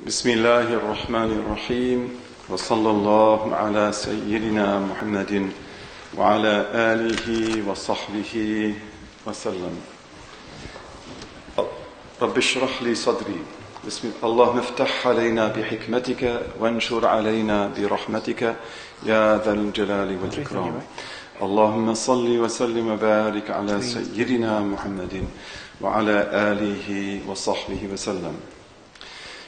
بسم الله الرحمن الرحيم وصلى الله على سيدنا محمد وعلى آله وصحبه وسلم. رب اشرح لي صدري. بسم اللهم افتح علينا بحكمتك وانشر علينا برحمتك يا ذا الجلال والإكرام. اللهم صل وسلم وبارك على سيدنا محمد وعلى آله وصحبه وسلم.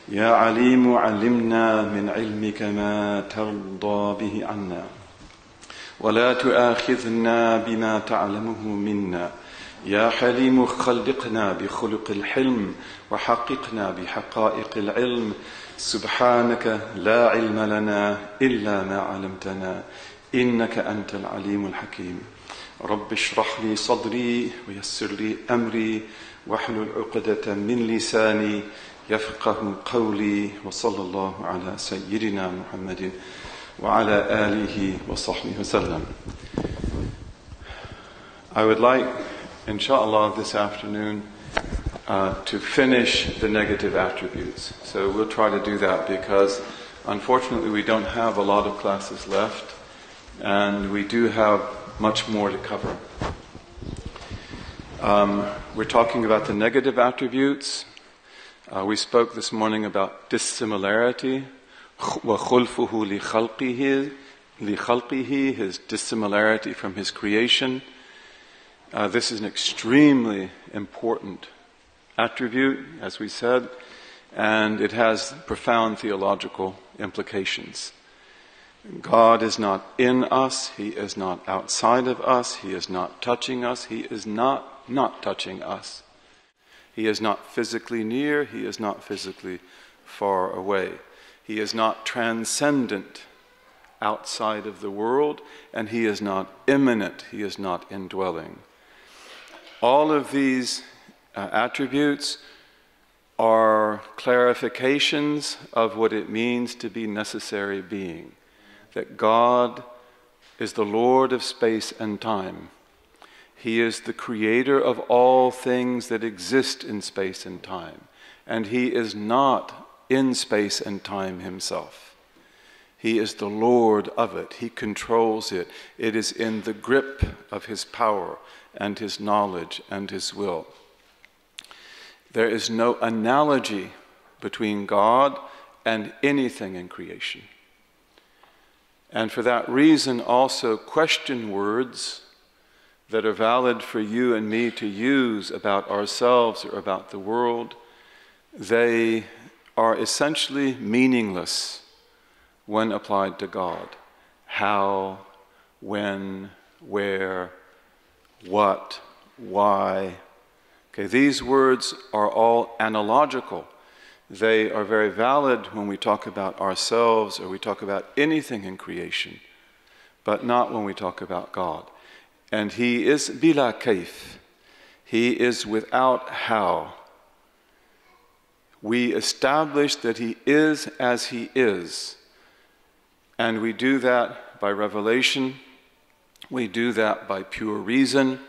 يا عليم علمنا من علمك ما ترضى به عنا ولا تؤاخذنا بما تعلمه منا. يا حليم خلقنا بخلق الحلم وحققنا بحقائق العلم. سبحانك لا علم لنا إلا ما علمتنا إنك أنت العليم الحكيم. رب اشرح لي صدري ويسر لي أمري واحلل عقدة من لساني يفقه قولي. وصلى الله على سيدنا محمد وعلى آله وصحبه وسلم. I would like, inshallah, this afternoon to finish the negative attributes. So we'll try to do that because unfortunately we don't have a lot of classes left and we do have much more to cover. We're talking about the negative attributes. We spoke this morning about dissimilarity, وَخُلْفُهُ لِخَلْقِهِ, his dissimilarity from his creation. This is an extremely important attribute, as we said, and it has profound theological implications. God is not in us, He is not outside of us, He is not touching us, He is not touching us. He is not physically near, He is not physically far away. He is not transcendent outside of the world, and He is not immanent, He is not indwelling. All of these attributes are clarifications of what it means to be necessary being. That God is the Lord of space and time. He is the creator of all things that exist in space and time. And He is not in space and time Himself. He is the Lord of it. He controls it. It is in the grip of His power and His knowledge and His will. There is no analogy between God and anything in creation. And for that reason also question words that are valid for you and me to use about ourselves or about the world, they are essentially meaningless when applied to God. How, when, where, what, why. Okay, these words are all analogical. They are very valid when we talk about ourselves or we talk about anything in creation, but not when we talk about God. And He is bila kaif. He is without how. We establish that He is as He is. And we do that by revelation. We do that by pure reason.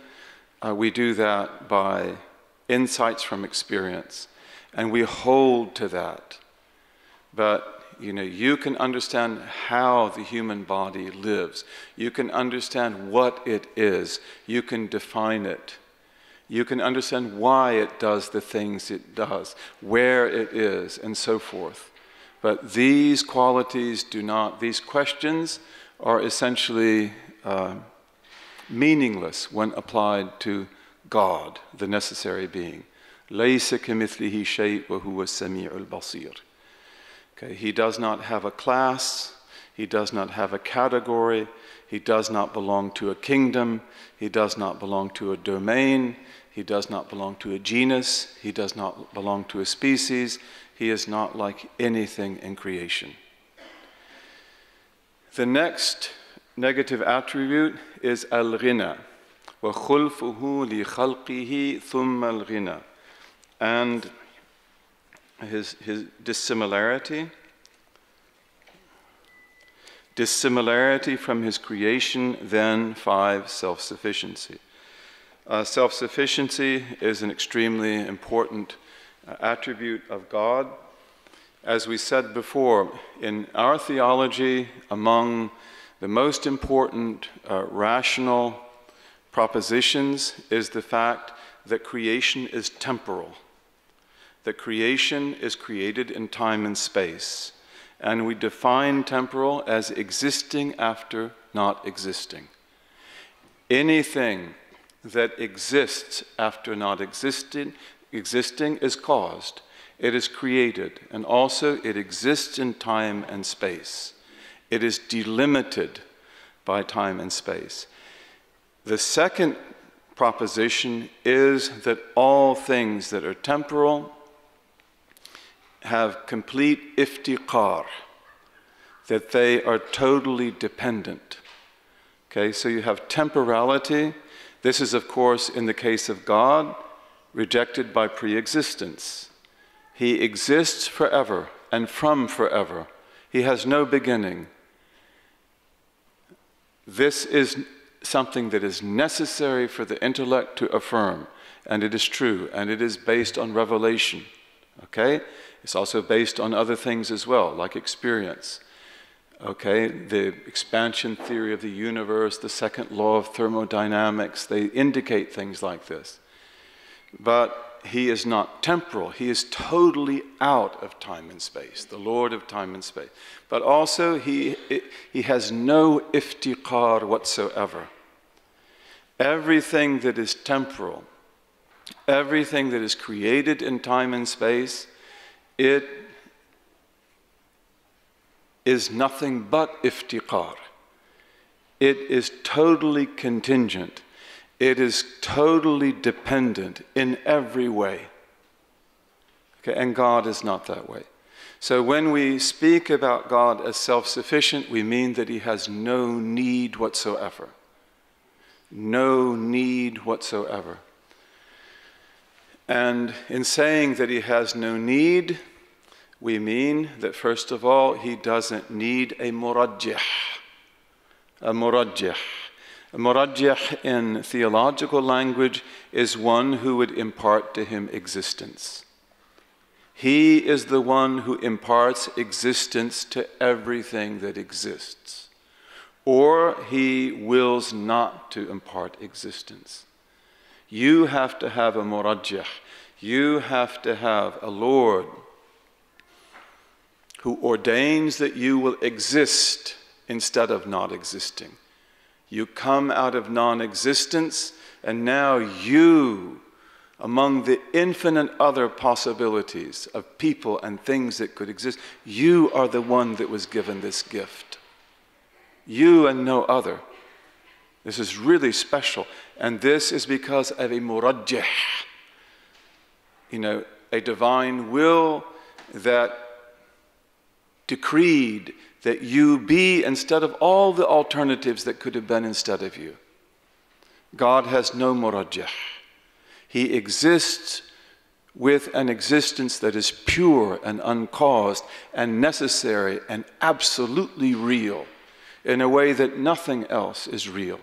We do that by insights from experience. And we hold to that. But you can understand how the human body lives. You can understand what it is. You can define it. You can understand why it does the things it does, where it is, and so forth. But these qualities do not, these questions are essentially meaningless when applied to God, the necessary being. لَيْسَ كَمِثْلِهِ شَيْءٌ وَهُوَ السَّمِيعُ الْبَصِيرُ. Okay, He does not have a class, He does not have a category, He does not belong to a kingdom, He does not belong to a domain, He does not belong to a genus, He does not belong to a species, He is not like anything in creation. The next negative attribute is al-ghina. وَخُلْفُهُ لِخَلْقِهِ ثُمَّ الْغِنَى. And his dissimilarity from His creation, then 5, self-sufficiency. Self-sufficiency is an extremely important attribute of God. As we said before, in our theology, among the most important rational propositions is the fact that creation is temporal, that creation is created in time and space. And we define temporal as existing after not existing. Anything that exists after not existing is caused. It is created, and also it exists in time and space. It is delimited by time and space. The second proposition is that all things that are temporal have complete iftiqar, that they are totally dependent. Okay, so you have temporality. This is, of course, in the case of God, rejected by pre-existence. He exists forever and from forever. He has no beginning. This is something that is necessary for the intellect to affirm, and it is true, and it is based on revelation. Okay? It's also based on other things as well, like experience. Okay? The expansion theory of the universe, the second law of thermodynamics, they indicate things like this. But he is not temporal. He is totally out of time and space, the Lord of time and space. But also he has no iftiqar whatsoever. Everything that is temporal, everything that is created in time and space, it is nothing but iftiqar. It is totally contingent. It is totally dependent in every way. Okay, and God is not that way. So when we speak about God as self-sufficient, we mean that he has no need whatsoever. No need whatsoever. And in saying that he has no need, we mean that first of all, he doesn't need a murajjih. A murajjih. A murajjih in theological language is one who would impart to him existence. He is the one who imparts existence to everything that exists. Or he wills not to impart existence. You have to have a murajjih. You have to have a Lord who ordains that you will exist instead of not existing. You come out of non-existence, and now you, among the infinite other possibilities of people and things that could exist, you are the one that was given this gift. You and no other. This is really special. And this is because of a murajjih. You know, a divine will that decreed that you be instead of all the alternatives that could have been instead of you. God has no murajjih. He exists with an existence that is pure and uncaused and necessary and absolutely real in a way that nothing else is real.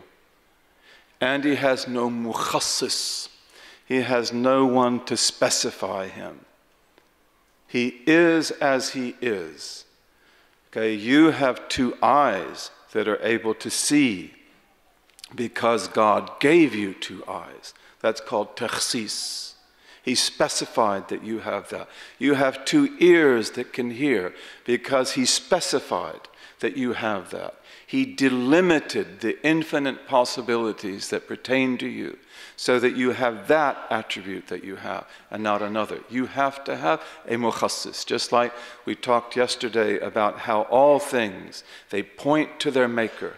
And he has no mukhassis. He has no one to specify him. He is as he is. Okay, you have two eyes that are able to see because God gave you two eyes. That's called takhsis. He specified that you have that. You have two ears that can hear because he specified that you have that. He delimited the infinite possibilities that pertain to you so that you have that attribute that you have and not another. You have to have a mukhassis, just like we talked yesterday about how all things, they point to their maker,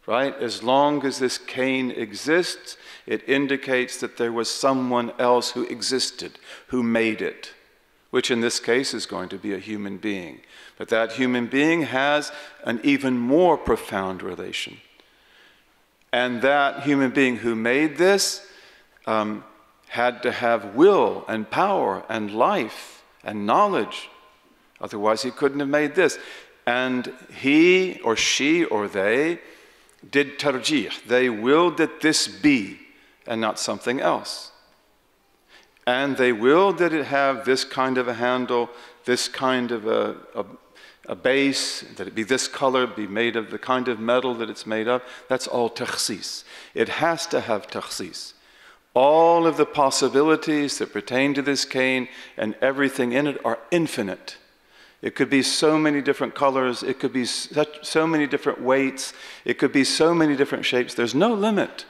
right? As long as this cane exists, it indicates that there was someone else who existed, who made it, which in this case is going to be a human being. But that human being has an even more profound relation. And that human being who made this had to have will and power and life and knowledge. Otherwise he couldn't have made this. And he or she or they did tarjih. They willed that this be and not something else. And they willed that it have this kind of a handle, this kind of a base, that it be this color, be made of the kind of metal that it's made of. That's all takhsis. It has to have takhsis. All of the possibilities that pertain to this cane and everything in it are infinite. It could be so many different colors, it could be so many different weights, it could be so many different shapes. There's no limit.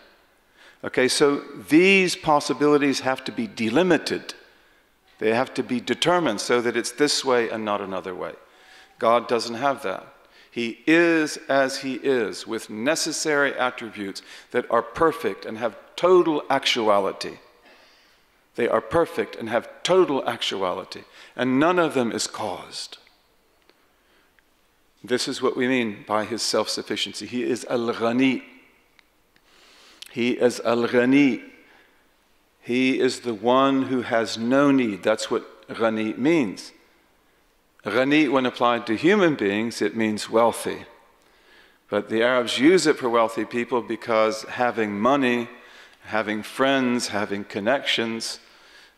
Okay, so these possibilities have to be delimited. They have to be determined so that it's this way and not another way. God doesn't have that. He is as he is, with necessary attributes that are perfect and have total actuality. They are perfect and have total actuality, and none of them is caused. This is what we mean by his self-sufficiency. He is al-Ghani. He is al-Ghani. He is the one who has no need. That's what Ghani means. Ghani, when applied to human beings, it means wealthy. But the Arabs use it for wealthy people because having money, having friends, having connections,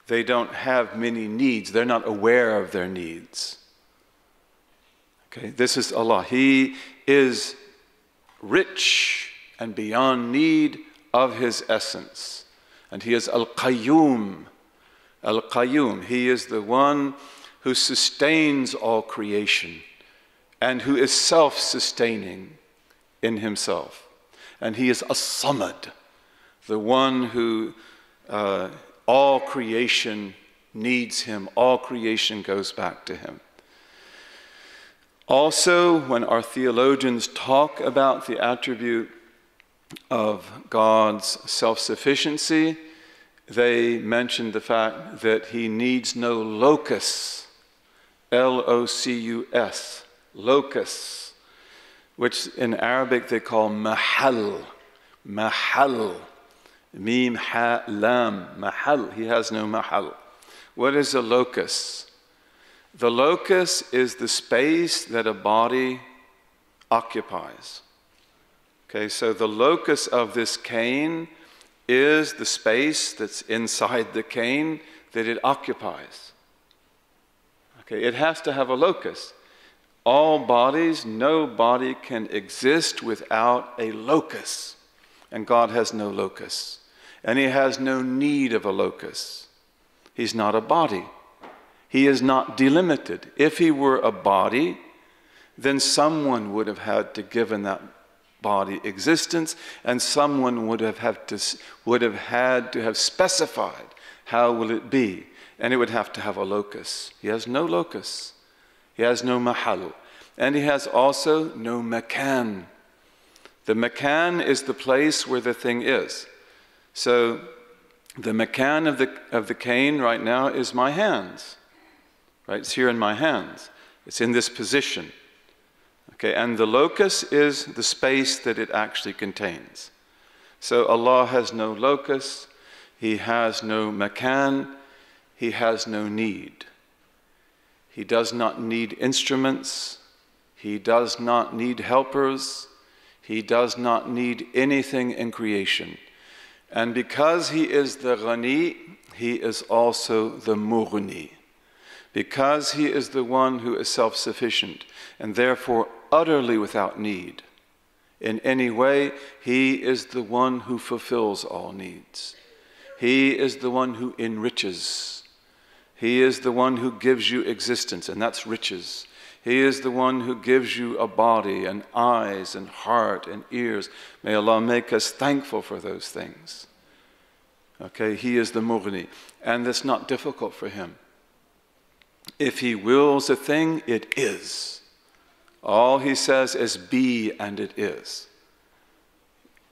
they don't have many needs. They're not aware of their needs. Okay, this is Allah. He is rich and beyond need of his essence. And he is Al-Qayyum. Al-Qayyum. He is the one who sustains all creation and who is self-sustaining in himself. And he is As-Samad, the one who all creation needs him, all creation goes back to him. Also, when our theologians talk about the attribute of God's self-sufficiency, they mention the fact that he needs no locus, L-O-C-U-S, locus, which in Arabic they call mahal, mahal, mim, ha, lam, mahal. He has no mahal. What is a locus? The locus is the space that a body occupies. Okay, so the locus of this cane is the space that's inside the cane that it occupies. Okay, it has to have a locus. All bodies, no body can exist without a locus. And God has no locus. And he has no need of a locus. He's not a body. He is not delimited. If he were a body, then someone would have had to given that body existence, and someone would have had to have specified how will it be, and it would have to have a locus. He has no locus. He has no mahal. And he has also no makan. The makan is the place where the thing is. So the makan of the cane right now is my hands. Right? It's here in my hands. It's in this position. Okay, and the locus is the space that it actually contains. So Allah has no locus, he has no makan, he has no need. He does not need instruments, he does not need helpers, he does not need anything in creation. And because he is the Ghani, he is also the Mughni. Because he is the one who is self-sufficient and therefore utterly without need in any way, he is the one who fulfills all needs. He is the one who enriches. He is the one who gives you existence, and that's riches. He is the one who gives you a body and eyes and heart and ears. May Allah make us thankful for those things. Okay, he is the Mughni, and that's not difficult for him. If he wills a thing, it is. All he says is be, and it is.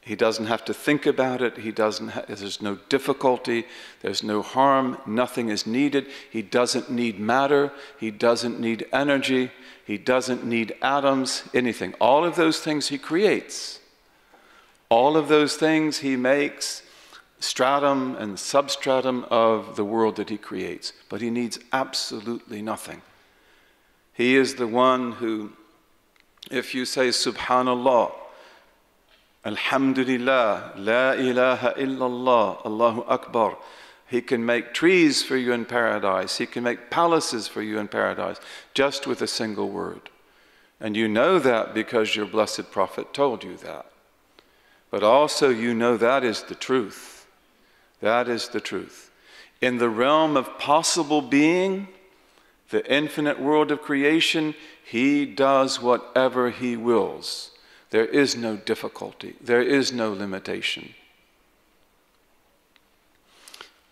He doesn't have to think about it. There's no difficulty. There's no harm. Nothing is needed. He doesn't need matter. He doesn't need energy. He doesn't need atoms, anything. All of those things he creates. All of those things he makes stratum and substratum of the world that he creates. But he needs absolutely nothing. He is the one who, if you say Subhanallah, Alhamdulillah, La ilaha illallah, Allahu Akbar, He can make trees for you in paradise. He can make palaces for you in paradise just with a single word. And you know that because your blessed prophet told you that. But also you know that is the truth. That is the truth. In the realm of possible being, the infinite world of creation, he does whatever he wills. There is no difficulty. There is no limitation.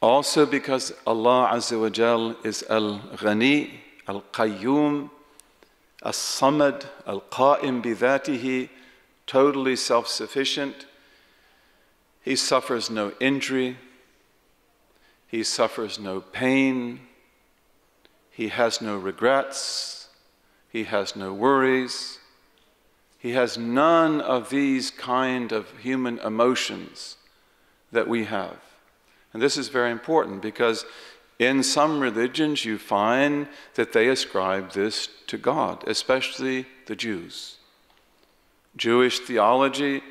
Also because Allah Azza wa Jal is Al-Ghani, Al-Qayyum, As-Samad, Al-Qa'im bi-dhatihi, totally self-sufficient. He suffers no injury. He suffers no pain. He has no regrets. He has no worries. He has none of these kind of human emotions that we have. And this is very important because in some religions you find that they ascribe this to God, especially the Jews. Jewish theology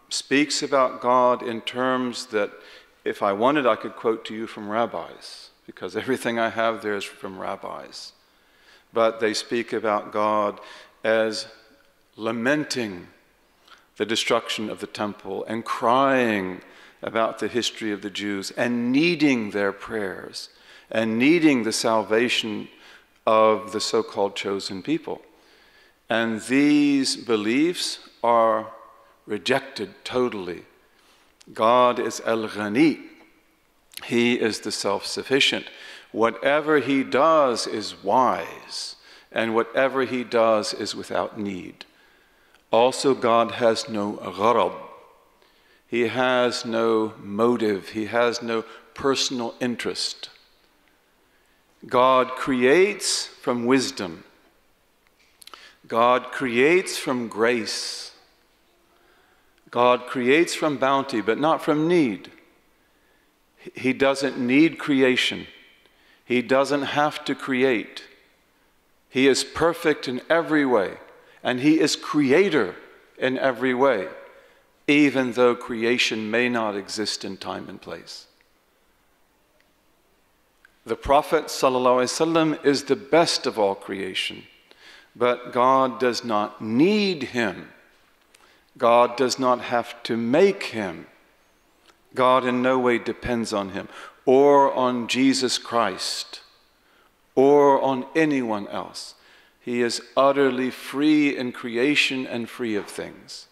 speaks about God in terms that if I wanted I could quote to you from rabbis, because everything I have there is from rabbis. But they speak about God as lamenting the destruction of the temple and crying about the history of the Jews and needing their prayers and needing the salvation of the so-called chosen people. And these beliefs are rejected totally. God is Al-Ghani. He is the self-sufficient. Whatever he does is wise, and whatever he does is without need. Also, God has no gharab. He has no motive. He has no personal interest. God creates from wisdom. God creates from grace. God creates from bounty, but not from need. He doesn't need creation. He doesn't have to create. He is perfect in every way, and he is creator in every way, even though creation may not exist in time and place. The Prophet ﷺ is the best of all creation, but God does not need him. God does not have to make him. God in no way depends on him, or on Jesus Christ, or on anyone else. He is utterly free in creation and free of things.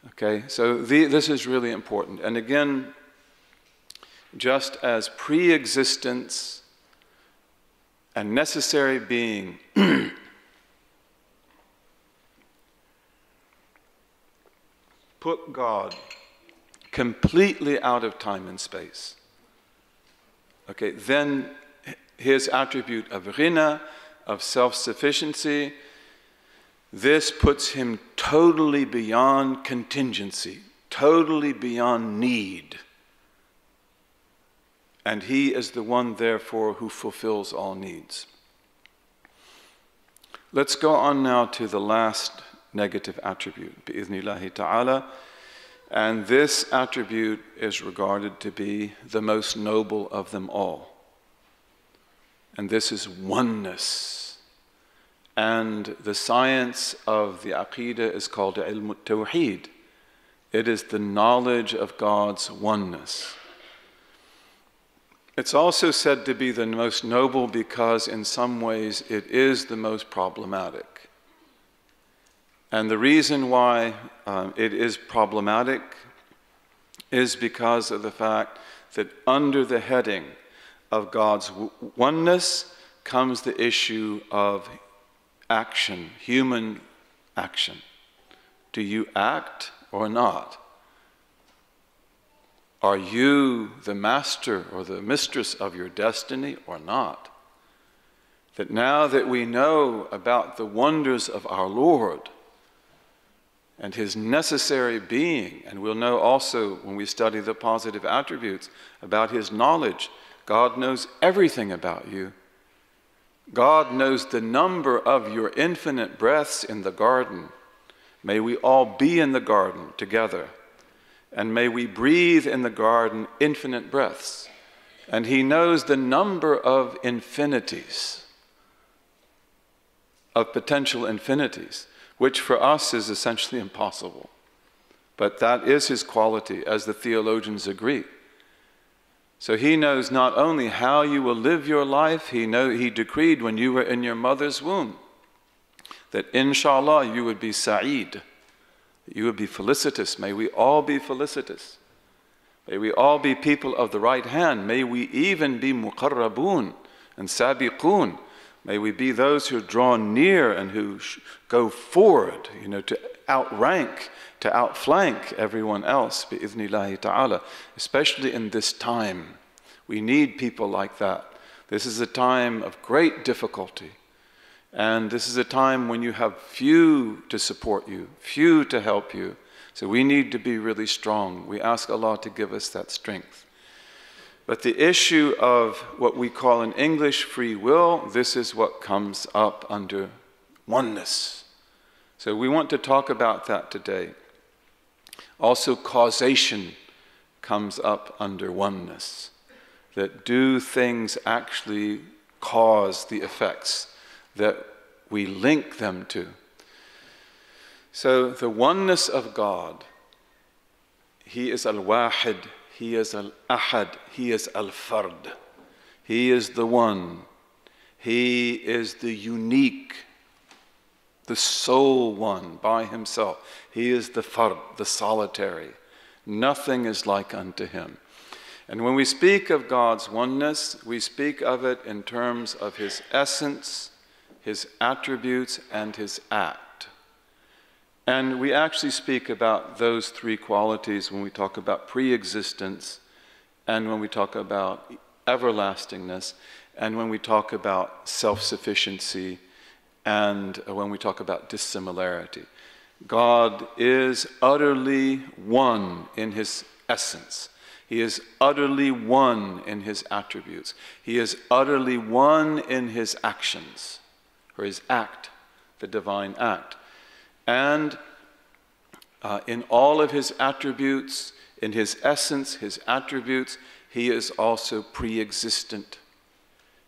Okay, so this is really important. And again, just as pre-existence and necessary being put God completely out of time and space, okay, then his attribute of ghina, of self-sufficiency, this puts him totally beyond contingency, totally beyond need. And he is the one, therefore, who fulfills all needs. Let's go on now to the last negative attribute, bi'idhnillahi ta'ala. And this attribute is regarded to be the most noble of them all. And this is oneness. And the science of the Aqidah is called ilm al-tawheed. It is the knowledge of God's oneness. It's also said to be the most noble because in some ways it is the most problematic. And the reason why it is problematic is because of the fact that under the heading of God's oneness comes the issue of action, human action. Do you act or not? Are you the master or the mistress of your destiny or not? That now that we know about the wonders of our Lord and his necessary being, and we'll know also when we study the positive attributes about his knowledge, God knows everything about you. God knows the number of your infinite breaths in the garden. May we all be in the garden together. And may we breathe in the garden infinite breaths. And he knows the number of infinities, of potential infinities, which for us is essentially impossible. But that is his quality, as the theologians agree. So he knows not only how you will live your life, he decreed when you were in your mother's womb that inshallah you would be sa'id, you would be felicitous. May we all be felicitous. May we all be people of the right hand. May we even be muqarrabun and sabiqun. May we be those who are drawn near and who go forward, to outrank, to outflank everyone else, bi'idhnillahi ta'ala, especially in this time. We need people like that. This is a time of great difficulty. And this is a time when you have few to support you, few to help you. So we need to be really strong. We ask Allah to give us that strength. But the issue of what we call in English free will, this is what comes up under oneness. So we want to talk about that today. Also, causation comes up under oneness. That do things actually cause the effects that we link them to? So the oneness of God, He is al-wahid, He is al-ahad, He is al-fard. He is the one. He is the unique, the sole one by Himself. He is the fard, the solitary. Nothing is like unto Him. And when we speak of God's oneness, we speak of it in terms of His essence, His attributes, and His act. And we actually speak about those three qualities when we talk about pre-existence, and when we talk about everlastingness, and when we talk about self-sufficiency, and when we talk about dissimilarity. God is utterly one in His essence. He is utterly one in His attributes. He is utterly one in His actions, or His act, the divine act. And in all of His attributes, in His essence, His attributes, He is also pre-existent.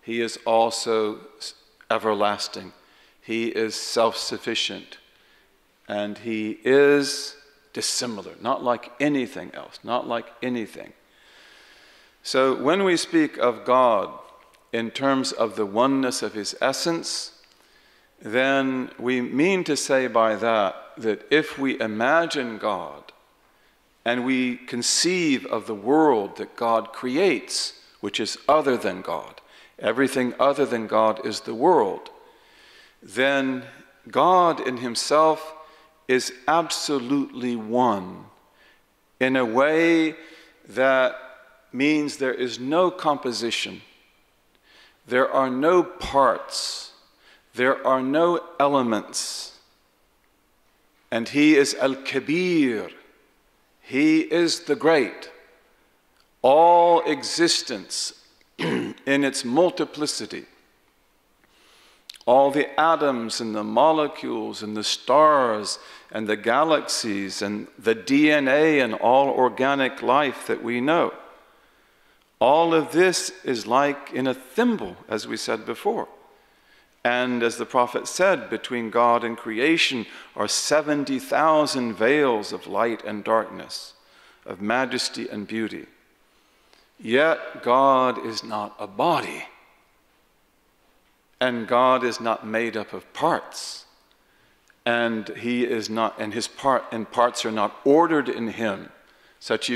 He is also everlasting. He is self-sufficient. And He is dissimilar, not like anything else, not like anything. So when we speak of God in terms of the oneness of His essence, then we mean to say by that if we imagine God and we conceive of the world that God creates, which is other than God, everything other than God is the world, then God in Himself is absolutely one in a way that means there is no composition, there are no parts, there are no elements. And He is Al-Kabir, He is the great. All existence in its multiplicity, all the atoms and the molecules and the stars and the galaxies and the DNA and all organic life that we know. All of this is like in a thimble, as we said before. And as the Prophet said, between God and creation are 70,000 veils of light and darkness, of majesty and beauty. Yet God is not a body. And God is not made up of parts. And He is not, and His parts are not ordered in Him, such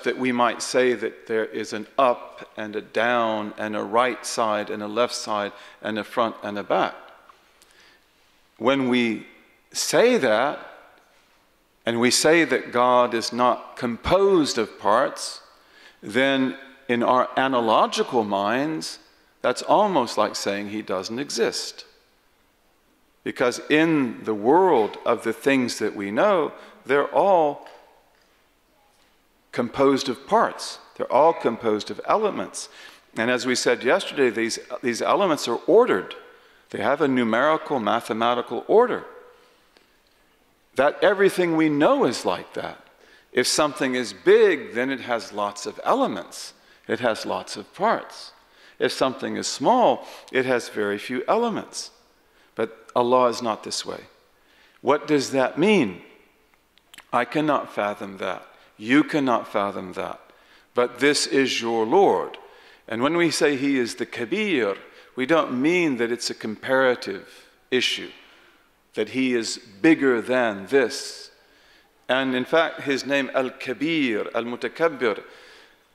that we might say that there is an up and a down and a right side and a left side and a front and a back. When we say that, and we say that God is not composed of parts, then in our analogical minds, that's almost like saying He doesn't exist. Because in the world of the things that we know, they're all composed of parts. They're all composed of elements. And as we said yesterday, these elements are ordered. They have a numerical, mathematical order. That everything we know is like that. If something is big, then it has lots of elements. It has lots of parts. If something is small, it has very few elements. But Allah is not this way. What does that mean? I cannot fathom that. You cannot fathom that. But this is your Lord. And when we say He is the Kabir, we don't mean that it's a comparative issue, that He is bigger than this. And in fact, His name Al-Kabir, Al-Mutakabbir,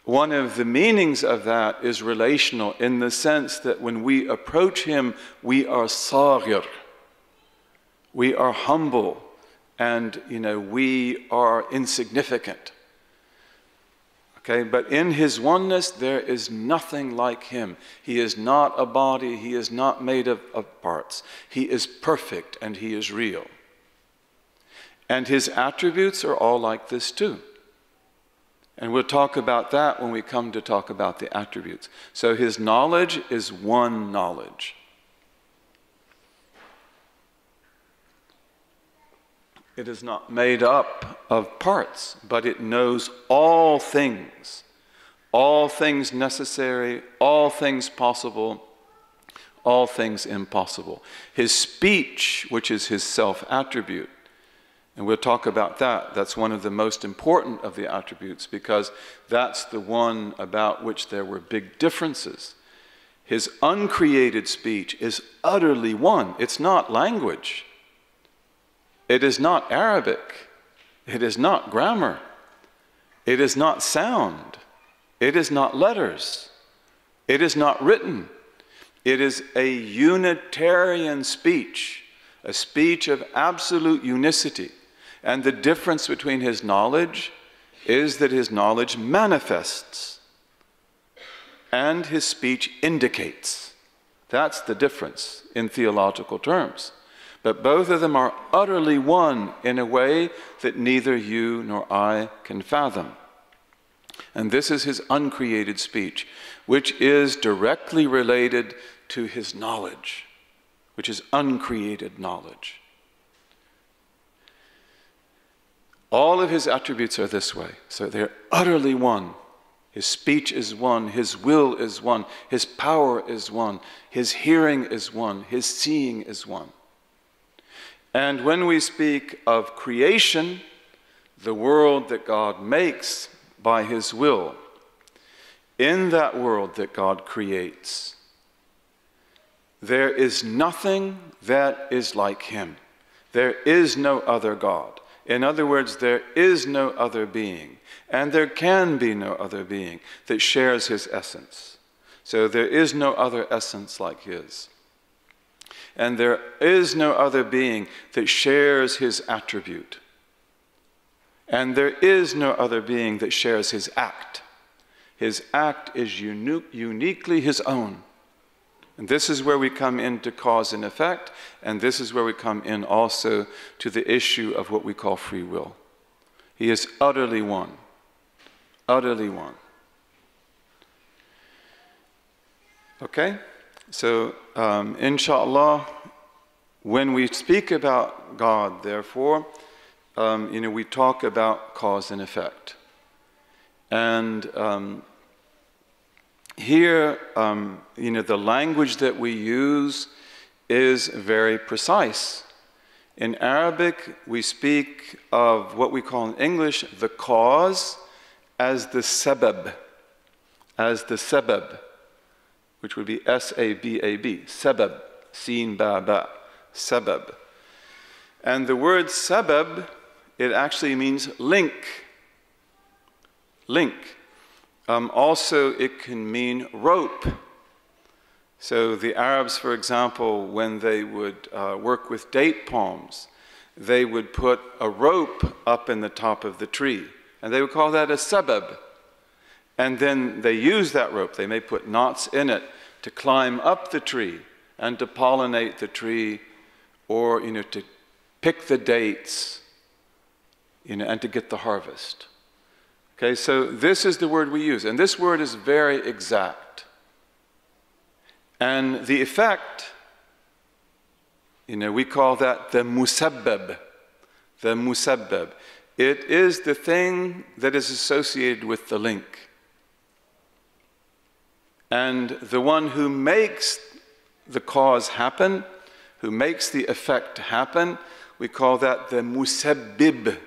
one of the meanings of that is relational in the sense that when we approach Him, we are saghir. We are humble and, we are insignificant. Okay, but in His oneness, there is nothing like Him. He is not a body. He is not made of parts. He is perfect and He is real. And His attributes are all like this too. And we'll talk about that when we come to talk about the attributes. So His knowledge is one knowledge. It is not made up of parts, but it knows all things necessary, all things possible, all things impossible. His speech, which is His self-attribute, and we'll talk about that. That's one of the most important of the attributes because that's the one about which there were big differences. His uncreated speech is utterly one. It's not language. It is not Arabic. It is not grammar. It is not sound. It is not letters. It is not written. It is a Unitarian speech, a speech of absolute unicity. And the difference between His knowledge is that His knowledge manifests and His speech indicates. That's the difference in theological terms. But both of them are utterly one in a way that neither you nor I can fathom. And this is His uncreated speech, which is directly related to His knowledge, which is uncreated knowledge. All of His attributes are this way. So they're utterly one. His speech is one. His will is one. His power is one. His hearing is one. His seeing is one. And when we speak of creation, the world that God makes by His will, in that world that God creates, there is nothing that is like Him. There is no other God. In other words, there is no other being, and there can be no other being that shares His essence. So there is no other essence like His. And there is no other being that shares His attribute. And there is no other being that shares His act. His act is uniquely His own. And this is where we come into cause and effect, and this is where we come in also to the issue of what we call free will. He is utterly one. Utterly one. Okay? So, inshallah, when we speak about God, therefore, we talk about cause and effect. And here, the language that we use is very precise. In Arabic, we speak of what we call in English the cause as the sabab, which would be S-A-B-A-B, sabab, sin ba-ba, sabab. And the word sabab, it actually means link. Link. Also, it can mean rope. So the Arabs, for example, when they would work with date palms, they would put a rope up in the top of the tree, and they would call that a sabab. And then they use that rope. They may put knots in it to climb up the tree and to pollinate the tree, or to pick the dates, and to get the harvest. Okay, so this is the word we use, and this word is very exact. And the effect, we call that the musabbab. The musabbab It is the thing that is associated with the link. And the one who makes the cause happen, who makes the effect happen, we call that the musabbib.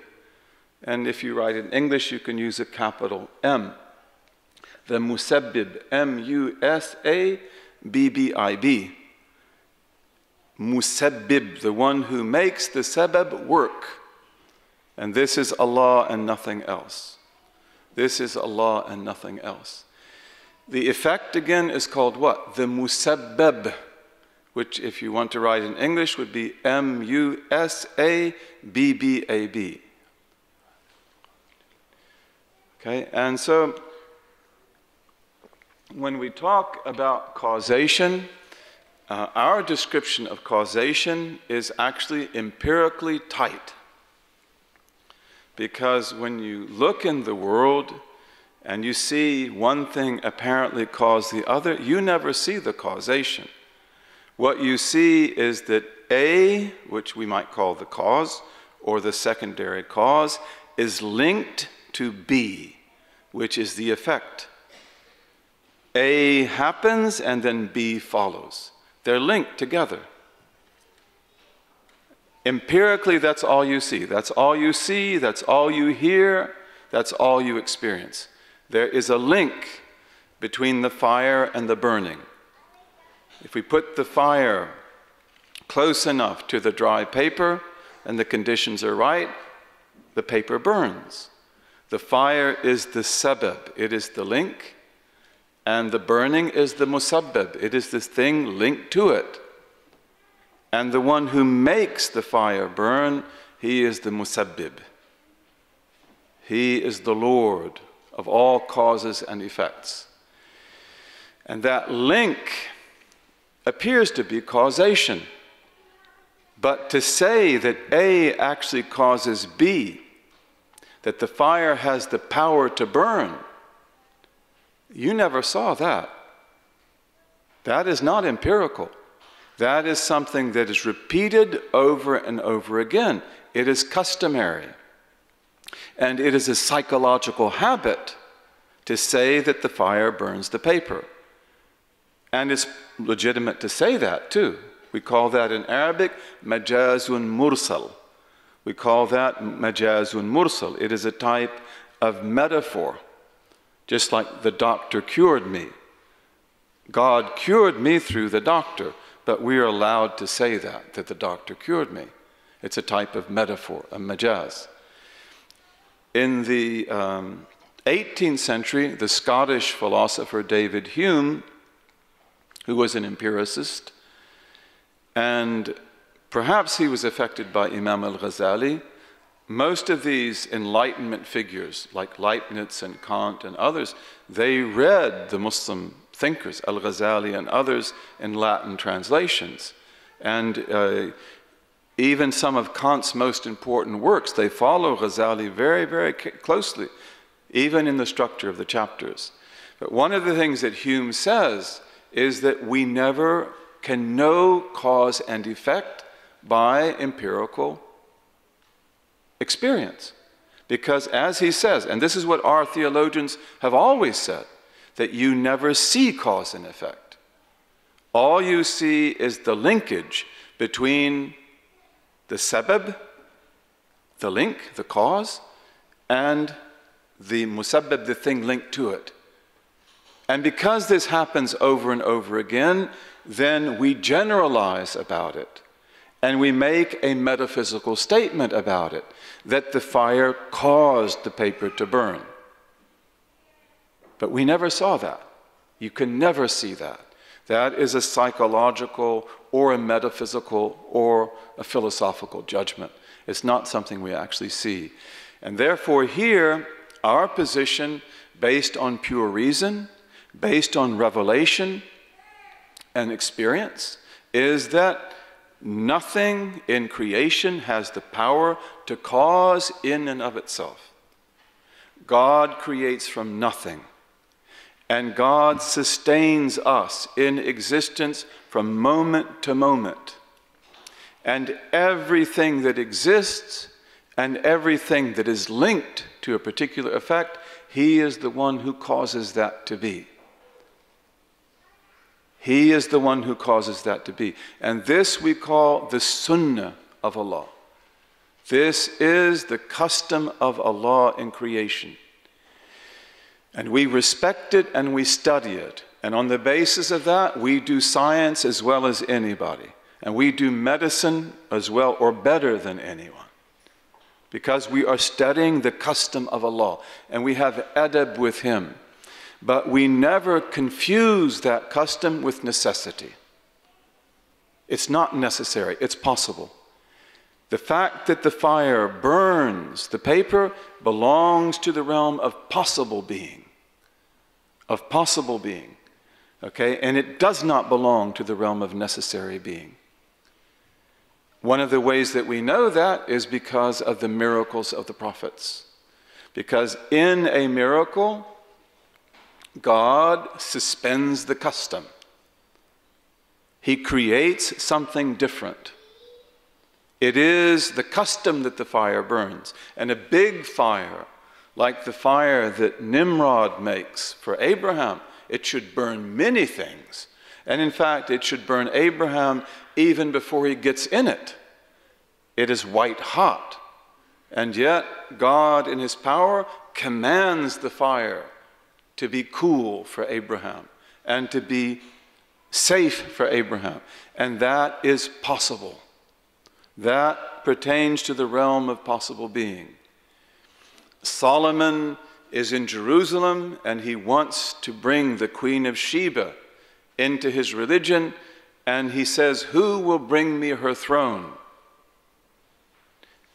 And if you write in English, you can use a capital M. The musabbib, M-U-S-A-B-B-I-B. Musabbib, the one who makes the sabab work. And this is Allah and nothing else. This is Allah and nothing else. The effect again is called what? The musabbab, which if you want to write in English would be M-U-S-A-B-B-A-B. Okay, and so when we talk about causation, our description of causation is actually empirically tight. Because when you look in the world and you see one thing apparently cause the other, you never see the causation. What you see is that A, which we might call the cause, or the secondary cause, is linked to B, which is the effect. A happens and then B follows. They're linked together. Empirically, that's all you see. That's all you see, that's all you hear, that's all you experience. There is a link between the fire and the burning. If we put the fire close enough to the dry paper and the conditions are right, the paper burns. The fire is the sabab, it is the link, and the burning is the musabbab, it is this thing linked to it. And the one who makes the fire burn, he is the musabbib. He is the Lord of all causes and effects. And that link appears to be causation. But to say that A actually causes B, that the fire has the power to burn, you never saw that. That is not empirical. That is something that is repeated over and over again. It is customary. And it is a psychological habit to say that the fire burns the paper. And it's legitimate to say that too. We call that in Arabic majazun mursal. We call that majazun mursal. It is a type of metaphor. Just like the doctor cured me. God cured me through the doctor, but we are allowed to say that the doctor cured me. It's a type of metaphor, a majaz. In the 18th century, the Scottish philosopher David Hume, who was an empiricist, and perhaps he was affected by Imam al-Ghazali. Most of these Enlightenment figures, like Leibniz and Kant and others, they read the Muslim thinkers, al-Ghazali and others, in Latin translations. And even some of Kant's most important works, they follow Ghazali very, very closely, even in the structure of the chapters. But one of the things that Hume says is that we never can know cause and effect by empirical experience. Because as he says, and this is what our theologians have always said, that you never see cause and effect. All you see is the linkage between the sabab, the link, the cause, and the musabbab, the thing linked to it. And because this happens over and over again, then we generalize about it. And we make a metaphysical statement about it, that the fire caused the paper to burn. But we never saw that. You can never see that. That is a psychological or a metaphysical or a philosophical judgment. It's not something we actually see. And therefore here, our position, based on pure reason, based on revelation and experience, is that nothing in creation has the power to cause in and of itself. God creates from nothing. And God sustains us in existence from moment to moment. And everything that exists And everything that is linked to a particular effect, He is the one who causes that to be. He is the one who causes that to be. And this we call the sunnah of Allah. This is the custom of Allah in creation. And we respect it and we study it. And on the basis of that, we do science as well as anybody. And we do medicine as well or better than anyone. Because we are studying the custom of Allah. And we have adab with Him. But we never confuse that custom with necessity. It's not necessary, it's possible. The fact that the fire burns the paper belongs to the realm of possible being. Of possible being. Okay? And it does not belong to the realm of necessary being. One of the ways that we know that is because of the miracles of the prophets. Because in a miracle, God suspends the custom. He creates something different. It is the custom that the fire burns. And a big fire, like the fire that Nimrod makes for Abraham, it should burn many things. And in fact, it should burn Abraham even before he gets in it. It is white hot. And yet, God in His power commands the fire to be cool for Abraham and to be safe for Abraham. And that is possible. That pertains to the realm of possible being. Solomon is in Jerusalem and he wants to bring the Queen of Sheba into his religion, and he says, "Who will bring me her throne?"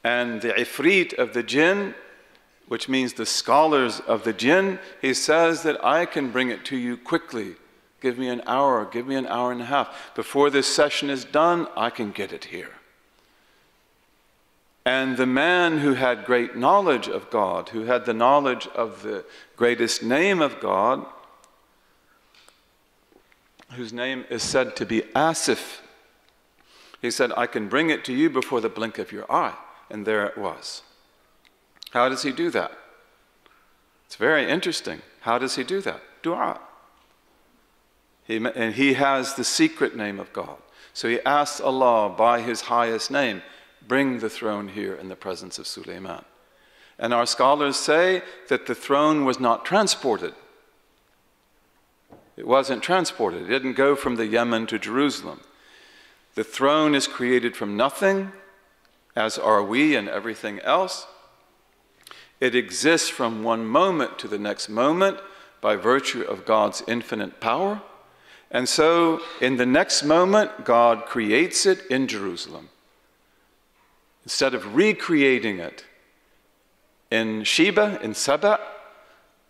And the Ifrit of the jinn, which means the scholars of the jinn, he says that I can bring it to you quickly. Give me an hour, give me an hour and a half. Before this session is done, I can get it here. And the man who had great knowledge of God, who had the knowledge of the greatest name of God, whose name is said to be Asif, he said, I can bring it to you before the blink of your eye. And there it was. How does he do that? It's very interesting. How does he do that? Dua. And he has the secret name of God. So he asks Allah by His highest name, bring the throne here in the presence of Sulaiman. And our scholars say that the throne was not transported. It wasn't transported. It didn't go from the Yemen to Jerusalem. The throne is created from nothing, as are we and everything else. It exists from one moment to the next moment by virtue of God's infinite power. And so, in the next moment, God creates it in Jerusalem. Instead of recreating it in Sheba, in Saba,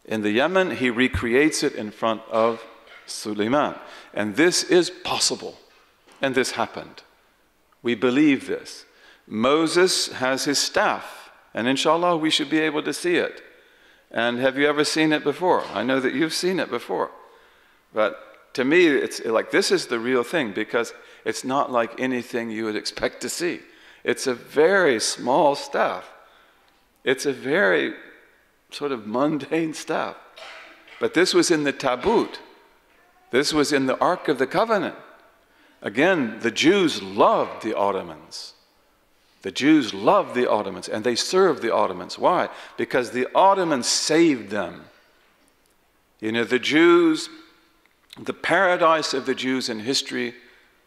in the Yemen, He recreates it in front of Sulaiman. And this is possible. And this happened. We believe this. Moses has his staff, and inshallah we should be able to see it. And have you ever seen it before? I know that you've seen it before. But to me, it's like this is the real thing, because it's not like anything you would expect to see. It's a very small staff. It's a very sort of mundane staff. But this was in the Tabut. This was in the Ark of the Covenant. Again, the Jews loved the Ottomans. The Jews loved the Ottomans, and they served the Ottomans. Why? Because the Ottomans saved them. You know, the Jews, the paradise of the Jews in history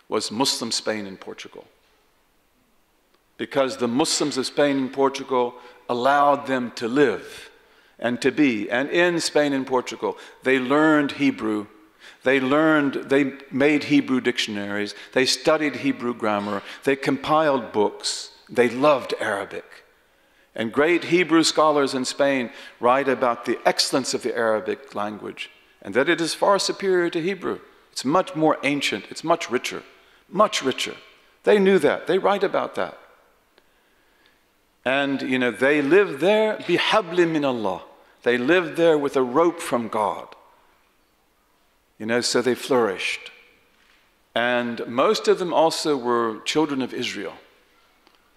was Muslim Spain and Portugal. Because the Muslims of Spain and Portugal allowed them to live and to be. And in Spain and Portugal, they learned Hebrew. They made Hebrew dictionaries. They studied Hebrew grammar. They compiled books. They loved Arabic. And great Hebrew scholars in Spain write about the excellence of the Arabic language and that it is far superior to Hebrew. It's much more ancient. It's much richer. Much richer. They knew that. They write about that. And, you know, they lived there, bihabli min Allah. They lived there with a rope from God. You know, so they flourished. And most of them also were children of Israel.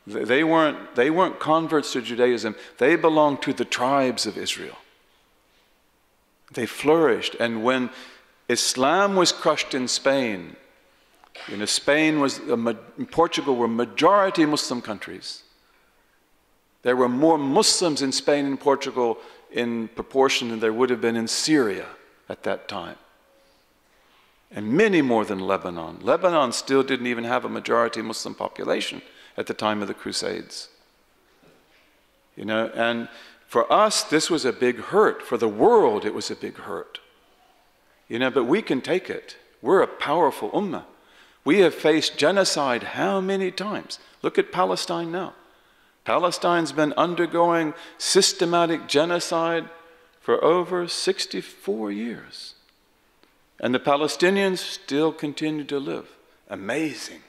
They weren't converts to Judaism. They belonged to the tribes of Israel. They flourished. And when Islam was crushed in Spain, Spain and Portugal were majority Muslim countries. There were more Muslims in Spain and Portugal in proportion than there would have been in Syria at that time. And many more than Lebanon. Lebanon still didn't even have a majority Muslim population at the time of the Crusades. And for us, this was a big hurt. For the world, it was a big hurt. But we can take it. We're a powerful ummah. We have faced genocide how many times? Look at Palestine now. Palestine's been undergoing systematic genocide for over 64 years. And the Palestinians still continue to live. Amazing.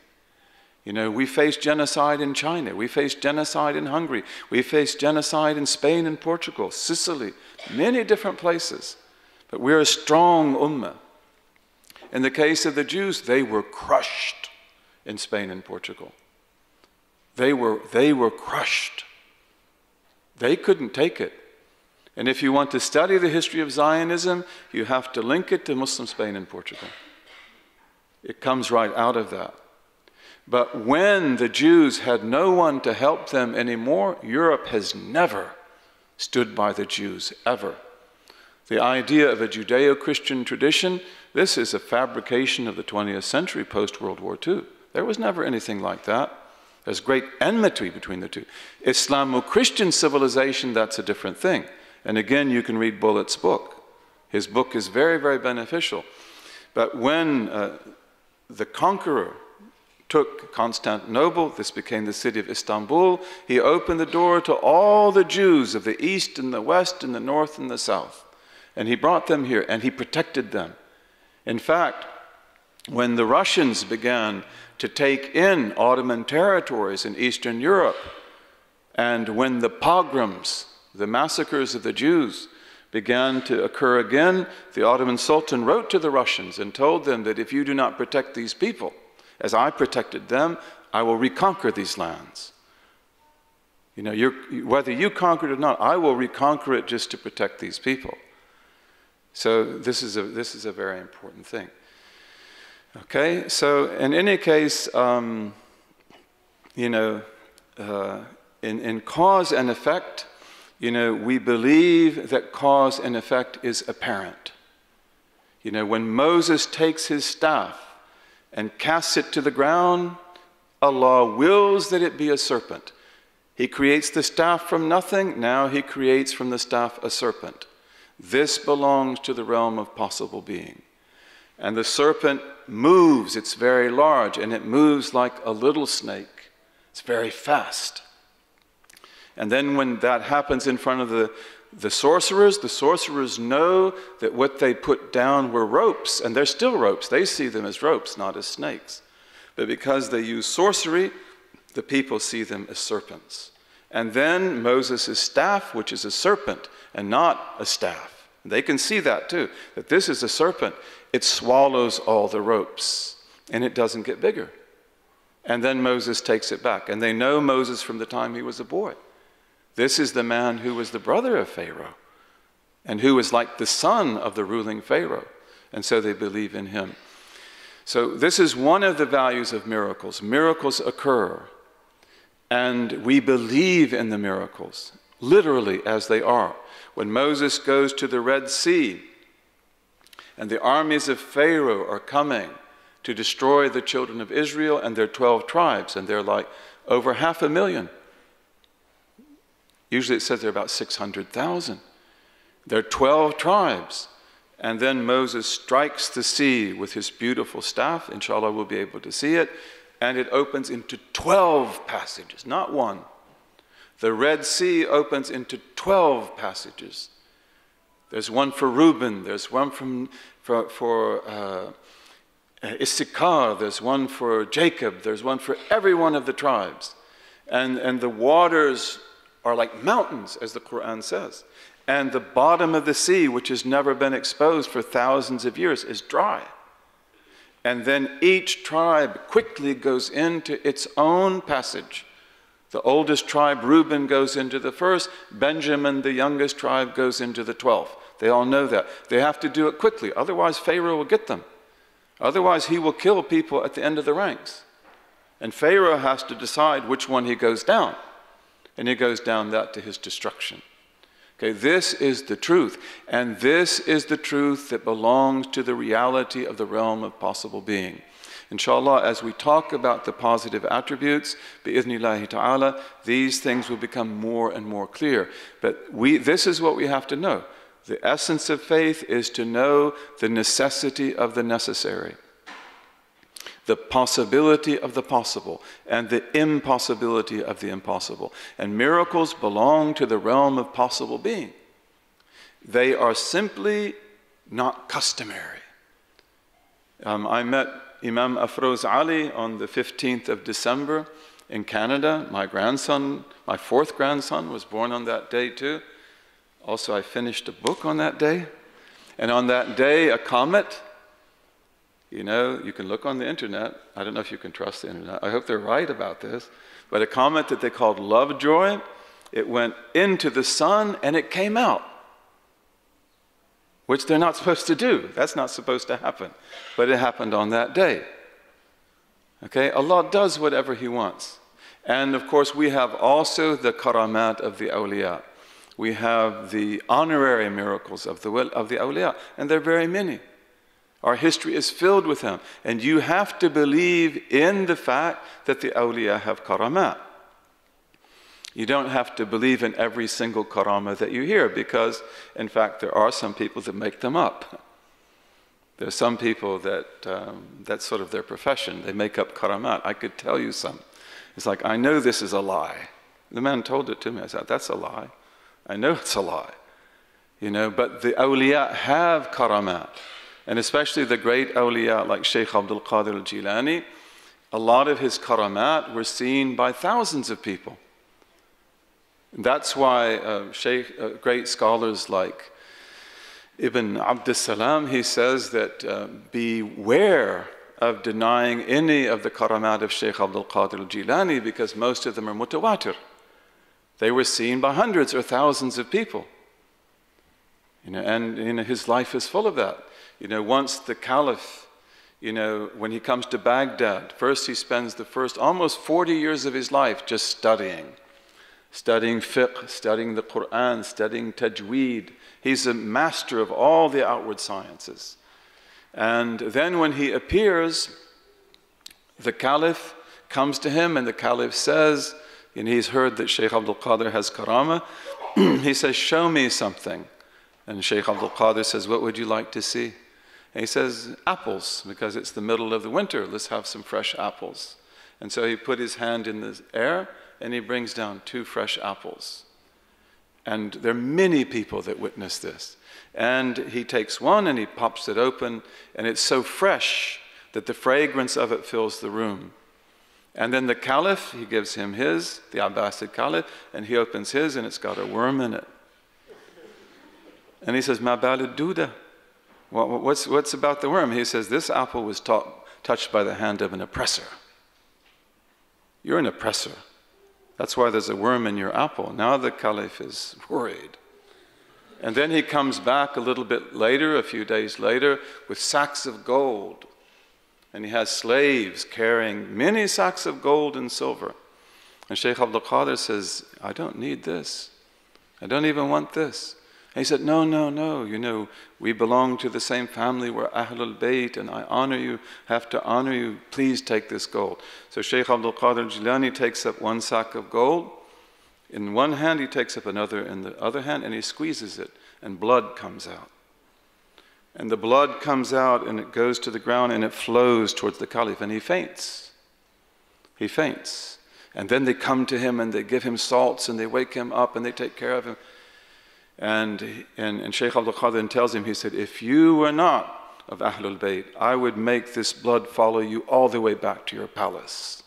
We faced genocide in China. We faced genocide in Hungary. We faced genocide in Spain and Portugal, Sicily, many different places. But we're a strong ummah. In the case of the Jews, they were crushed in Spain and Portugal. They were crushed. They couldn't take it. And if you want to study the history of Zionism, you have to link it to Muslim Spain and Portugal. It comes right out of that. But when the Jews had no one to help them anymore, Europe has never stood by the Jews, ever. The idea of a Judeo-Christian tradition, this is a fabrication of the 20th century post-World War II. There was never anything like that. There's great enmity between the two. Islamo-Christian civilization, that's a different thing. And again, you can read Bullitt's book. His book is very, very beneficial. But when the conqueror took Constantinople, this became the city of Istanbul, he opened the door to all the Jews of the east and the west and the north and the south. And he brought them here, and he protected them. In fact, when the Russians began to take in Ottoman territories in Eastern Europe, and when the pogroms, the massacres of the Jews, began to occur again, the Ottoman Sultan wrote to the Russians and told them that if you do not protect these people, as I protected them, I will reconquer these lands. Whether you conquer it or not, I will reconquer it just to protect these people. So this is a very important thing. Okay, so in any case, in cause and effect, we believe that cause and effect is apparent. When Moses takes his staff and casts it to the ground, Allah wills that it be a serpent. He creates the staff from nothing, now he creates from the staff a serpent. This belongs to the realm of possible being. And the serpent moves, it's very large, and it moves like a little snake. It's very fast. And then when that happens in front of the sorcerers know that what they put down were ropes, and they're still ropes. They see them as ropes, not as snakes. But because they use sorcery, the people see them as serpents. And then Moses' staff, which is a serpent and not a staff, they can see that too, that this is a serpent. It swallows all the ropes, and it doesn't get bigger. And then Moses takes it back, and they know Moses from the time he was a boy. This is the man who was the brother of Pharaoh, and who was like the son of the ruling Pharaoh, and so they believe in him. So this is one of the values of miracles. Miracles occur, and we believe in the miracles, literally as they are. When Moses goes to the Red Sea, and the armies of Pharaoh are coming to destroy the children of Israel and their 12 tribes, and they're like over 500,000. Usually it says they're about 600,000. They're 12 tribes. And then Moses strikes the sea with his beautiful staff. Inshallah, we'll be able to see it. And it opens into 12 passages, not one. The Red Sea opens into 12 passages. There's one for Reuben, there's one for Issachar, there's one for Jacob, there's one for every one of the tribes. And the waters are like mountains, as the Quran says. And the bottom of the sea, which has never been exposed for thousands of years, is dry. And then each tribe quickly goes into its own passage The oldest tribe, Reuben, goes into the first. Benjamin, the youngest tribe, goes into the 12th. They all know that. They have to do it quickly, otherwise Pharaoh will get them. Otherwise he will kill people at the end of the ranks. And Pharaoh has to decide which one he goes down. And he goes down that to his destruction. Okay, this is the truth. And this is the truth that belongs to the reality of the realm of possible being. Inshallah, as we talk about the positive attributes, bi'idhnillahi ta'ala, these things will become more and more clear. But this is what we have to know. The essence of faith is to know the necessity of the necessary, the possibility of the possible, and the impossibility of the impossible. And miracles belong to the realm of possible being. They are simply not customary. I met Imam Afroz Ali on the 15th of December in Canada. My grandson, my fourth grandson, was born on that day too. Also, I finished a book on that day. And on that day, a comet, you know, you can look on the internet. I don't know if you can trust the internet. I hope they're right about this. But a comet that they called Lovejoy, it went into the sun and it came out, which they're not supposed to do. That's not supposed to happen. But it happened on that day. Okay, Allah does whatever He wants. And of course, we have also the karamat of the awliya. We have the honorary miracles of the awliya, and there are very many. Our history is filled with them. And you have to believe in the fact that the awliya have karamat. You don't have to believe in every single karama that you hear, because, in fact, there are some people that make them up. There are some people that, that's sort of their profession. They make up karamat. I could tell you some. It's like, I know this is a lie. The man told it to me. I said, that's a lie. I know it's a lie. You know, but the awliya have karamat. And especially the great awliya like Shaykh Abdul Qadir al-Jilani, a lot of his karamat were seen by thousands of people. That's why great scholars like Ibn Abd Salam, he says that beware of denying any of the karamat of Shaykh Abdul Qadir al-Jilani, because most of them are mutawatir. They were seen by hundreds or thousands of people. You know, and you know, his life is full of that. You know, once the caliph, you know, when he comes to Baghdad, first he spends the first almost 40 years of his life just studying fiqh, studying the Quran, studying tajweed. He's a master of all the outward sciences. And then when he appears, the caliph comes to him and the caliph says, and he's heard that Shaykh Abdul Qadir has karama, he says, show me something. And Shaykh Abdul Qadir says, what would you like to see? And he says, apples, because it's the middle of the winter, let's have some fresh apples. And so he put his hand in the air and he brings down 2 fresh apples. And there are many people that witness this. And he takes one and he pops it open, and it's so fresh that the fragrance of it fills the room. And then the caliph, he gives him his, the Abbasid caliph, and he opens his and it's got a worm in it. And he says, Ma balad duda? What's about the worm? He says, this apple was touched by the hand of an oppressor. You're an oppressor. That's why there's a worm in your apple. Now the caliph is worried. And then he comes back a little bit later, a few days later, with sacks of gold. And he has slaves carrying many sacks of gold and silver. And Shaykh Abdul Qadir says, I don't need this. I don't even want this. And he said, no, no, no. You know, we belong to the same family. We're Ahlul Bayt, and I honor you, have to honor you. Please take this gold. So Shaykh Abdul Qadir Jilani takes up 1 sack of gold. In one hand, he takes up another in the other hand, and he squeezes it, and blood comes out. And the blood comes out, and it goes to the ground, and it flows towards the caliph, and he faints. He faints. And then they come to him, and they give him salts, and they wake him up, and they take care of him. And Shaykh Abdul Qadir tells him, he said, if you were not of Ahlul Bayt, I would make this blood follow you all the way back to your palace.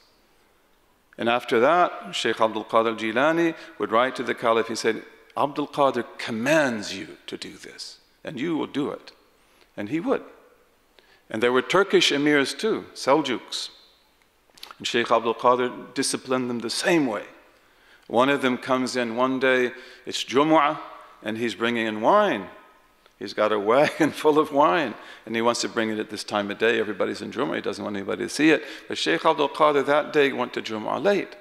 And after that, Shaykh Abdul Qadir Jilani would write to the caliph, he said, Abdul Qadir commands you to do this, and you will do it. And he would. And there were Turkish emirs too, Seljuks. And Shaykh Abdul Qadir disciplined them the same way. One of them comes in one day, it's Jumu'ah, and he's bringing in wine. He's got a wagon full of wine, and he wants to bring it at this time of day. Everybody's in Jumu'ah, he doesn't want anybody to see it. But Shaykh Abdul Qadir that day went to Jumu'ah late.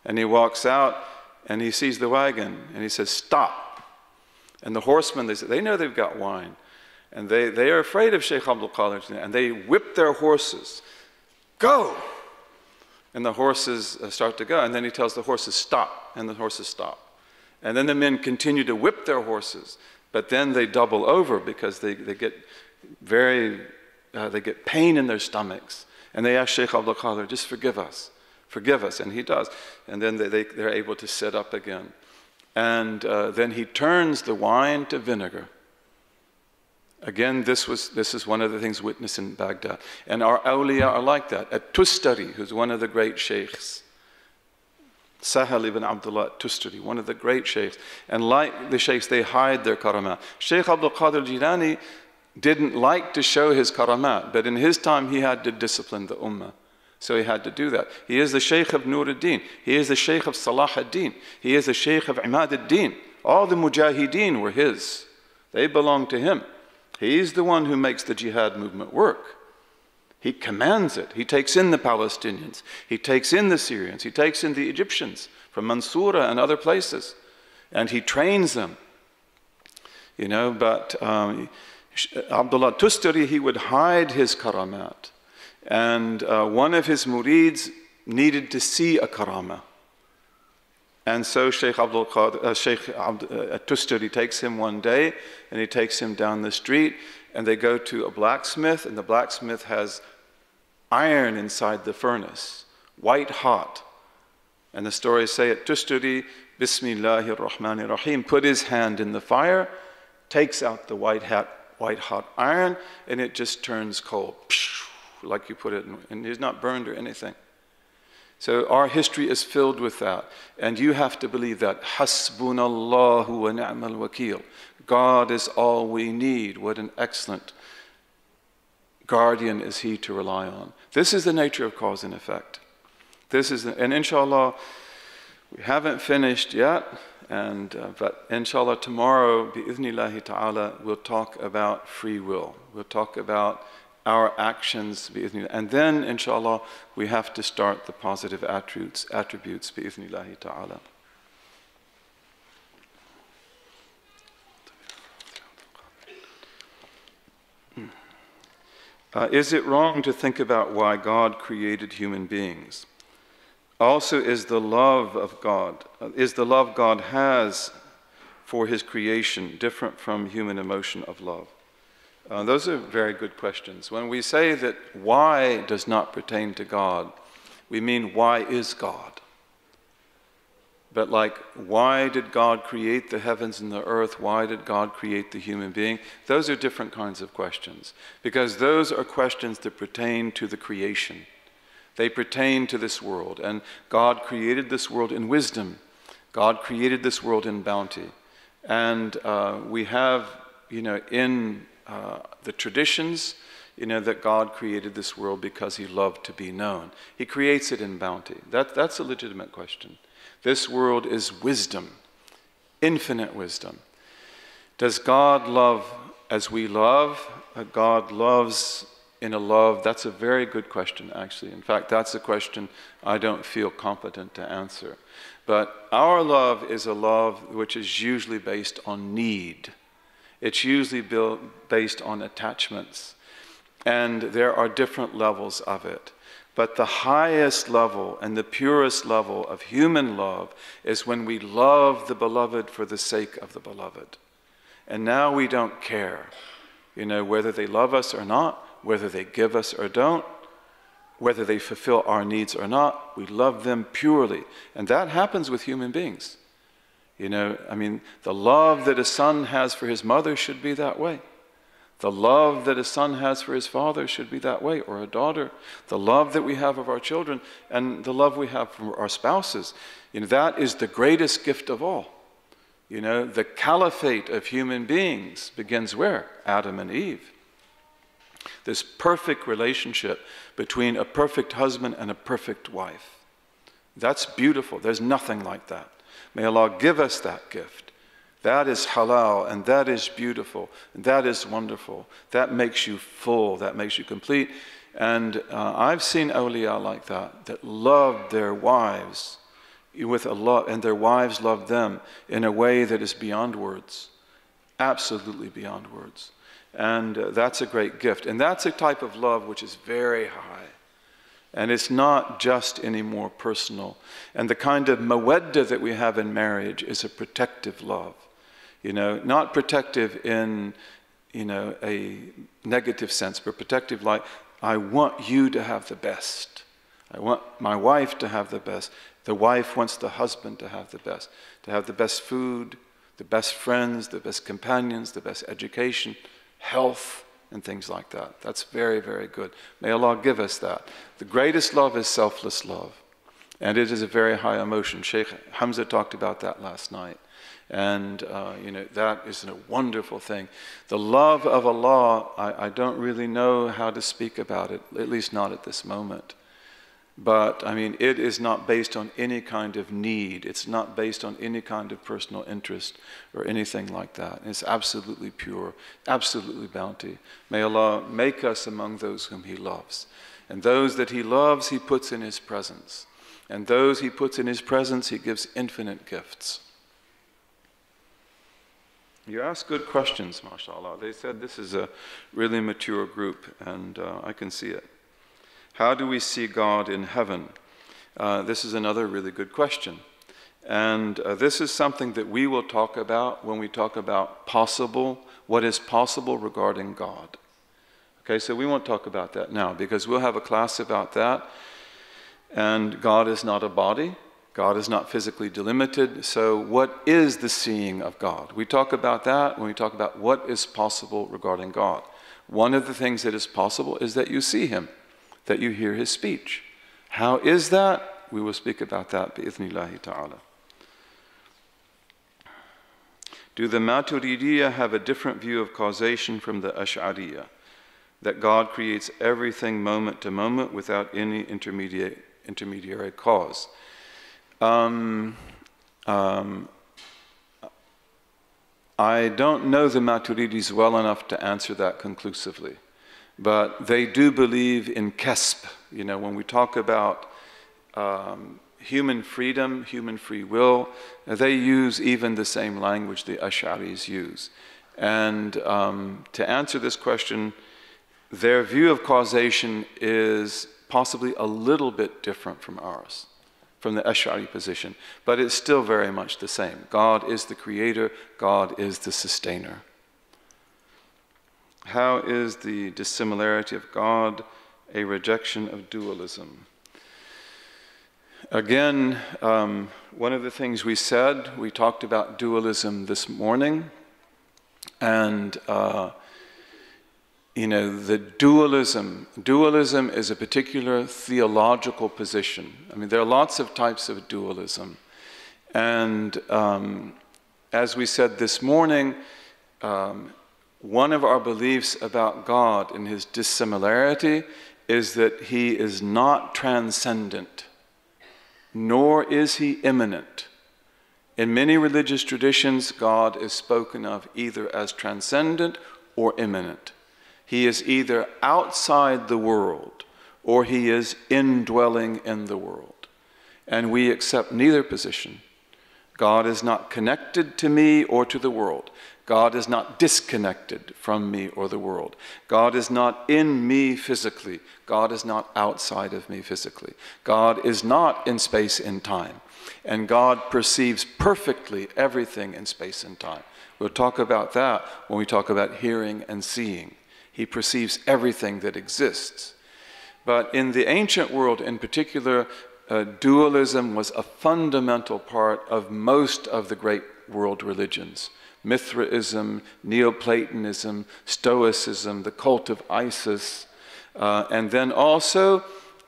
And he walks out, and he sees the wagon, and he says, stop. And the horsemen, they know they've got wine. And they are afraid of Shaykh Abdul Qadir, and they whip their horses. Go! And the horses start to go, and then he tells the horses, stop, and the horses stop. And then the men continue to whip their horses. But then they double over because they get they get pain in their stomachs. And they ask Shaykh Abdul Qadir, just forgive us, and he does. And then they're able to sit up again. And then he turns the wine to vinegar. Again, this is one of the things witnessed in Baghdad. And our awliya are like that. At-Tustari, who's one of the great sheikhs, Sahal ibn Abdullah Tustari, one of the great sheikhs. And like the sheikhs, they hide their karamat. Shaykh Abdul Qadir Jilani didn't like to show his karamat, but in his time he had to discipline the ummah. So he had to do that. He is the sheikh of Nur ad-Din. He is the sheikh of Salah ad-Din. He is the sheikh of Imad ad-Din. All the mujahideen were his. They belong to him. He's the one who makes the jihad movement work. He commands it. He takes in the Palestinians. He takes in the Syrians. He takes in the Egyptians from Mansoura and other places. And he trains them. You know, but Abdullah Tustari, he would hide his karamat. And one of his murids needed to see a karama. And so Shaykh Tustari takes him one day, and he takes him down the street, and they go to a blacksmith, and the blacksmith has iron inside the furnace, white hot. And the stories say at Tustari, Bismillahir Rahmanir Rahim, put his hand in the fire, takes out the white hot iron, and it just turns cold, like you put it in, and he's not burned or anything. So our history is filled with that. And you have to believe that. Hasbunallahu wa ni'mal wakil. God is all we need. What an excellent guardian is he to rely on. This is the nature of cause and effect. And inshallah, we haven't finished yet. But inshallah tomorrow, bi'idhnillahi ta'ala, we'll talk about free will. We'll talk about our actions, bi'idhnillah. And then, inshallah, we have to start the positive attributes, bi'idhnillahi ta'ala. Is it wrong to think about why God created human beings? Also, is the love God has for his creation different from human emotion of love? Those are very good questions. When we say that why does not pertain to God, we mean why is God? But like, why did God create the heavens and the earth? Why did God create the human being? Those are different kinds of questions, because those are questions that pertain to the creation. They pertain to this world, and God created this world in wisdom. God created this world in bounty. And we have, in the traditions, that God created this world because he loved to be known. He creates it in bounty. That's a legitimate question. This world is wisdom, infinite wisdom. Does God love as we love? God loves in a love? That's a very good question, actually. In fact, that's a question I don't feel competent to answer. But our love is a love which is usually based on need. It's usually based on attachments. And there are different levels of it. But the highest level and the purest level of human love is when we love the beloved for the sake of the beloved. And now we don't care, whether they love us or not, whether they give us or don't, whether they fulfill our needs or not. We love them purely. And that happens with human beings. The love that a son has for his mother should be that way. The love that a son has for his father should be that way, or a daughter. The love that we have of our children and the love we have for our spouses, that is the greatest gift of all. The caliphate of human beings begins where? Adam and Eve. This perfect relationship between a perfect husband and a perfect wife. That's beautiful. There's nothing like that. May Allah give us that gift. That is halal, and that is beautiful, and that is wonderful. That makes you full, that makes you complete. And I've seen awliya like that loved their wives with a love, and their wives loved them in a way that is beyond words, absolutely beyond words. And that's a great gift. And that's a type of love which is very high. And it's not just any more personal. And the kind of mawadda that we have in marriage is a protective love. Not protective in, a negative sense, but protective like, I want you to have the best. I want my wife to have the best. The wife wants the husband to have the best food, the best friends, the best companions, the best education, health, and things like that. That's very, very good. May Allah give us that. The greatest love is selfless love. And it is a very high emotion. Sheikh Hamza talked about that last night. And, that is a wonderful thing. The love of Allah, I don't really know how to speak about it, at least not at this moment. But, it is not based on any kind of need. It's not based on any kind of personal interest or anything like that. It's absolutely pure, absolutely bounty. May Allah make us among those whom He loves. And those that He loves, He puts in His presence. And those He puts in His presence, He gives infinite gifts. You ask good questions, mashallah. They said this is a really mature group, and I can see it. How do we see God in heaven? This is another really good question. And this is something that we will talk about when we talk about what is possible regarding God. Okay, so we won't talk about that now, because we'll have a class about that. And God is not a body. God is not physically delimited. So what is the seeing of God? We talk about that when we talk about what is possible regarding God. One of the things that is possible is that you see Him, that you hear His speech. How is that? We will speak about that bi-idhnillahi ta'ala. Do the Maturidiyya have a different view of causation from the Ash'ariyya? That God creates everything moment to moment without any intermediary cause? I don't know the Maturidis well enough to answer that conclusively. But they do believe in kasb. When we talk about human freedom, human free will, they use even the same language the Ash'aris use. And to answer this question, their view of causation is possibly a little bit different from ours, from the Ash'ari position, but it's still very much the same. God is the creator, God is the sustainer. How is the dissimilarity of God a rejection of dualism? Again, one of the things we said, we talked about dualism this morning, and the dualism is a particular theological position. There are lots of types of dualism. And as we said this morning, one of our beliefs about God and His dissimilarity is that He is not transcendent, nor is He immanent. In many religious traditions, God is spoken of either as transcendent or immanent. He is either outside the world or He is indwelling in the world. And we accept neither position. God is not connected to me or to the world. God is not disconnected from me or the world. God is not in me physically. God is not outside of me physically. God is not in space and time. And God perceives perfectly everything in space and time. We'll talk about that when we talk about hearing and seeing. He perceives everything that exists. But in the ancient world in particular, dualism was a fundamental part of most of the great world religions. Mithraism, Neoplatonism, Stoicism, the cult of Isis, and then also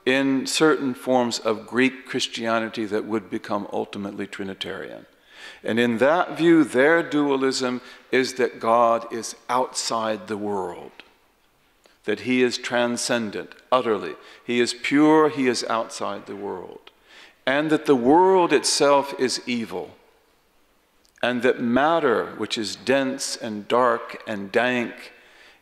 in certain forms of Greek Christianity that would become ultimately Trinitarian. And in that view, their dualism is that God is outside the world, that He is transcendent, utterly. He is pure, He is outside the world. and that the world itself is evil, and that matter, which is dense and dark and dank,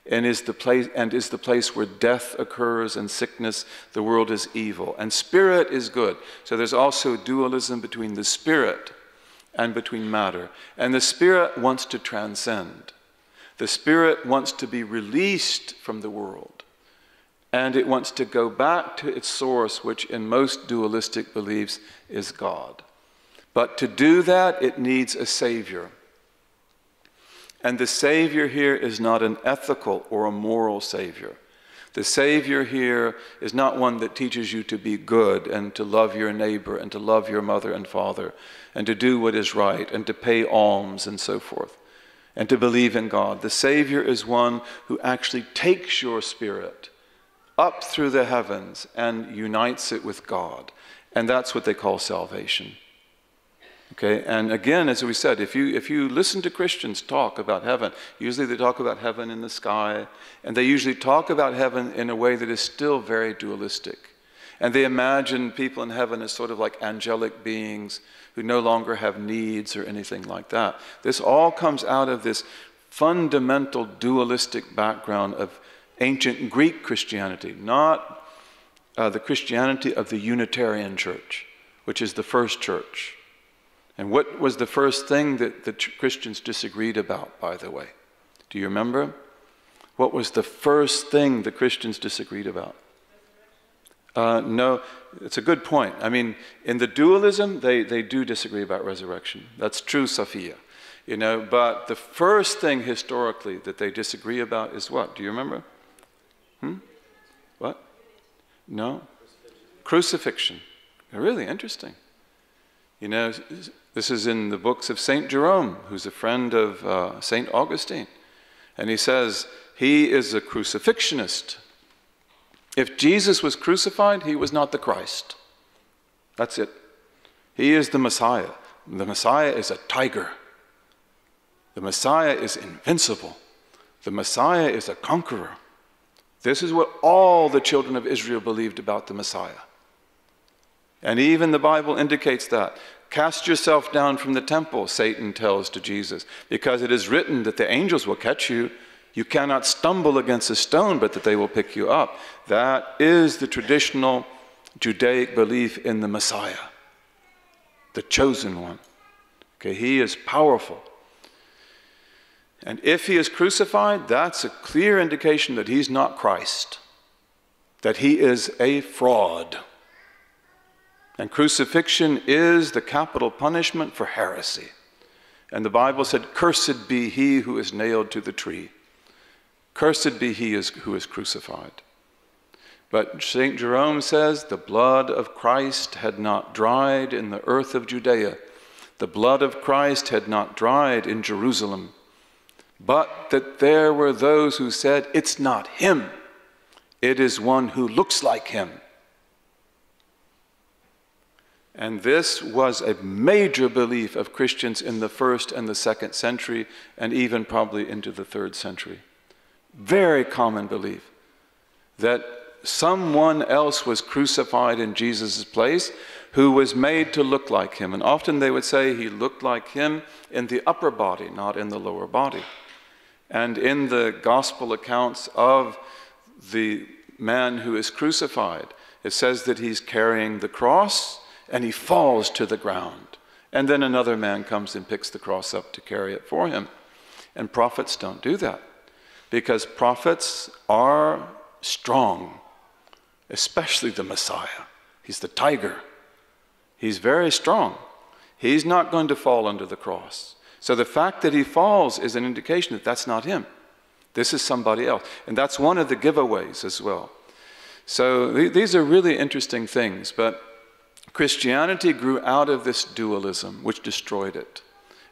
and is the place where death occurs and sickness, the world is evil, and spirit is good. So there's also dualism between the spirit and between matter. And the spirit wants to transcend. The spirit wants to be released from the world. And it wants to go back to its source, which in most dualistic beliefs is God. But to do that, it needs a savior. And the savior here is not an ethical or a moral savior. The savior here is not one that teaches you to be good and to love your neighbor and to love your mother and father and to do what is right and to pay alms and so forth and to believe in God. The savior is one who actually takes your spirit up through the heavens and unites it with God. And that's what they call salvation. Okay, and again, as we said, if you listen to Christians talk about heaven, usually they talk about heaven in the sky, and they usually talk about heaven in a way that is still very dualistic. And they imagine people in heaven as sort of like angelic beings who no longer have needs or anything like that. This all comes out of this fundamental dualistic background of ancient Greek Christianity, not the Christianity of the Unitarian Church, which is the first church. And what was the first thing that the Christians disagreed about, by the way? Do you remember? What was the first thing the Christians disagreed about? No, it's a good point. I mean, in the dualism, they do disagree about resurrection. That's true, Sophia. You know, but the first thing historically that they disagree about is what? Do you remember? What? No? Crucifixion. Really interesting. You know, this is in the books of St. Jerome, who's a friend of St. Augustine. And he says, he is a crucifixionist. If Jesus was crucified, he was not the Christ. That's it. He is the Messiah. The Messiah is a tiger. The Messiah is invincible. The Messiah is a conqueror. This is what all the children of Israel believed about the Messiah. And even the Bible indicates that. Cast yourself down from the temple, Satan tells to Jesus, because it is written that the angels will catch you. You cannot stumble against a stone, but that they will pick you up. That is the traditional Judaic belief in the Messiah, the chosen one. Okay, he is powerful. And if he is crucified, that's a clear indication that he's not Christ, that he is a fraud. And crucifixion is the capital punishment for heresy. And the Bible said, cursed be he who is nailed to the tree. Cursed be he who is crucified. But St. Jerome says, the blood of Christ had not dried in the earth of Judea. The blood of Christ had not dried in Jerusalem. But that there were those who said, it's not him. It is one who looks like him. And this was a major belief of Christians in the 1st and the 2nd century, and even probably into the 3rd century. Very common belief that someone else was crucified in Jesus' place who was made to look like him. And often they would say he looked like him in the upper body, not in the lower body. And in the gospel accounts of the man who is crucified, it says that he's carrying the cross, and he falls to the ground. And then another man comes and picks the cross up to carry it for him. And prophets don't do that, because prophets are strong, especially the Messiah. He's the tiger. He's very strong. He's not going to fall under the cross. So the fact that he falls is an indication that that's not him. This is somebody else. And that's one of the giveaways as well. So these are really interesting things, but Christianity grew out of this dualism, which destroyed it.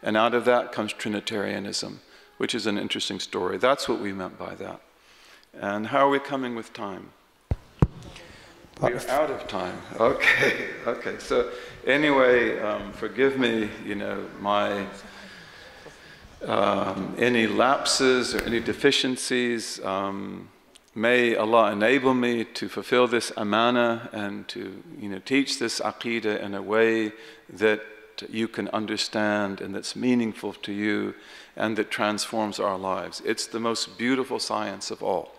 And out of that comes Trinitarianism, which is an interesting story. That's what we meant by that. And how are we coming with time? We're out of time. Okay, okay. So anyway, forgive me, my any lapses or any deficiencies. may Allah enable me to fulfill this amana and to teach this aqidah in a way that you can understand and that's meaningful to you and that transforms our lives. It's the most beautiful science of all.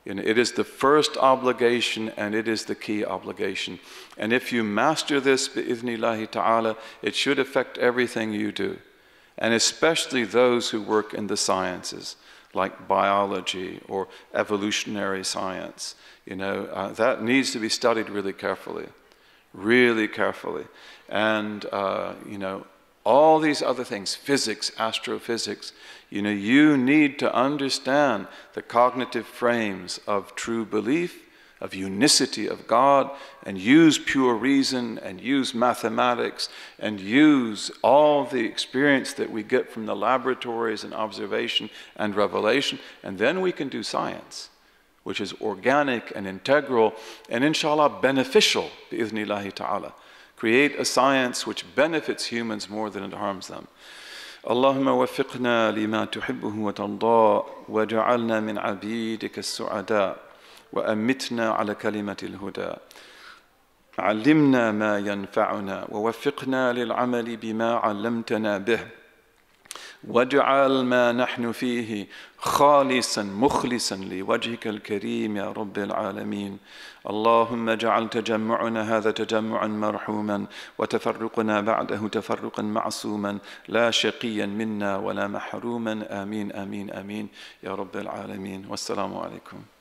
It is the first obligation and it is the key obligation. And if you master this, bi'idhnillahi ta'ala, it should affect everything you do. And especially those who work in the sciences, like biology or evolutionary science. That needs to be studied really carefully. Really carefully. And, all these other things, physics, astrophysics, you need to understand the cognitive frames of true belief, of unicity of God, and use pure reason, and use mathematics, and use all the experience that we get from the laboratories and observation and revelation, and then we can do science, which is organic and integral, and inshallah beneficial, bi'idhnillahi ta'ala. Create a science which benefits humans more than it harms them. اللهم وفقنا لما تحبه وترضى وجعلنا من عبيدك السعداء وأمتنا على كلمة الهدى علمنا ما ينفعنا ووفقنا للعمل بما علمتنا به واجعل ما نحن فيه خالصا مخلصا لوجهك الكريم يا رب العالمين. اللهم اجعل تجمعنا هذا تجمعا مرحوما وتفرقنا بعده تفرقا معصوما لا شقيا منا ولا محروما. آمين آمين آمين يا رب العالمين. والسلام عليكم.